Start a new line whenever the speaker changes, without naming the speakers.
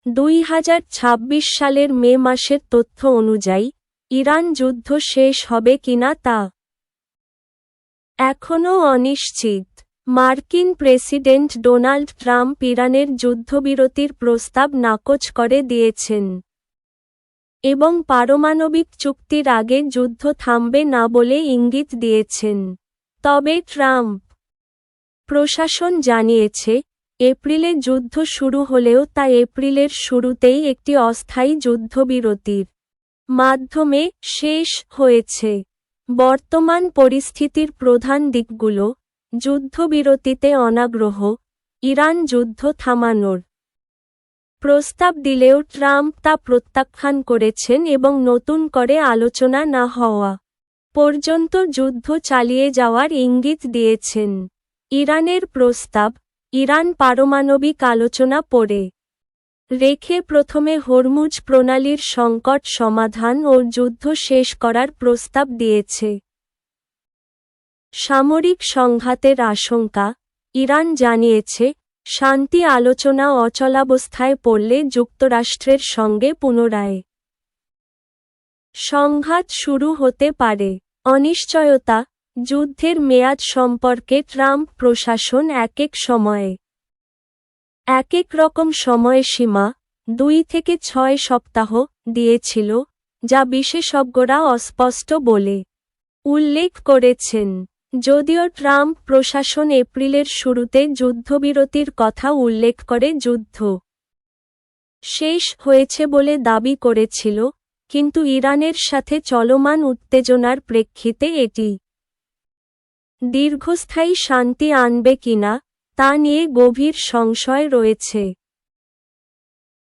2026 সালের মে মাসের তথ্য অনুযায়ী ইরান যুদ্ধ শেষ হবে কিনা তা এখনও অনিশ্চিত। মার্কিন প্রেসিডেন্ট ডোনাল্ড ট্রাম্প ইরানের যুদ্ধবিরতির প্রস্তাব নাকচ করে দিয়েছেন এবং পারমাণবিক চুক্তির আগে যুদ্ধ থামবে না বলে ইঙ্গিত দিয়েছেন। তবে ট্রাম্প প্রশাসন জানিয়েছে, এপ্রিলে যুদ্ধ শুরু হলেও তা এপ্রিলের শুরুতেই একটি অস্থায়ী যুদ্ধবিরতির মাধ্যমে শেষ হয়েছে। বর্তমান পরিস্থিতির প্রধান দিকগুলো: যুদ্ধবিরতিতে অনাগ্রহ, ইরান যুদ্ধ থামানোর প্রস্তাব দিলেও ট্রাম্প তা প্রত্যাখ্যান করেছেন এবং নতুন করে আলোচনা না হওয়া পর্যন্ত যুদ্ধ চালিয়ে যাওয়ার ইঙ্গিত দিয়েছেন। ইরানের প্রস্তাব: ইরান পারমাণবিক আলোচনা পরে রেখে প্রথমে হরমুজ প্রণালীর সংকট সমাধান ও যুদ্ধ শেষ করার প্রস্তাব দিয়েছে। সামরিক সংঘাতের আশঙ্কা: ইরান জানিয়েছে, শান্তি আলোচনা অচলাবস্থায় পড়লে যুক্তরাষ্ট্রের সঙ্গে পুনরায় সংঘাত শুরু হতে পারে। অনিশ্চয়তা: যুদ্ধের মেয়াদ সম্পর্কে ট্রাম্প প্রশাসন একেক সময়ে একেক রকম সময়সীমা 2 থেকে 6 সপ্তাহ দিয়েছিল, যা বিশেষজ্ঞরা অস্পষ্ট বলে উল্লেখ করেছেন। যদিও ট্রাম্প প্রশাসন এপ্রিলের শুরুতে যুদ্ধবিরতির কথা উল্লেখ করে যুদ্ধ শেষ হয়েছে বলে দাবি করেছিল, কিন্তু ইরানের সাথে চলমান উত্তেজনার প্রেক্ষিতে এটি দীর্ঘস্থায়ী শান্তি আনবে কিনা তা নিয়ে গভীর সংশয় রয়েছে।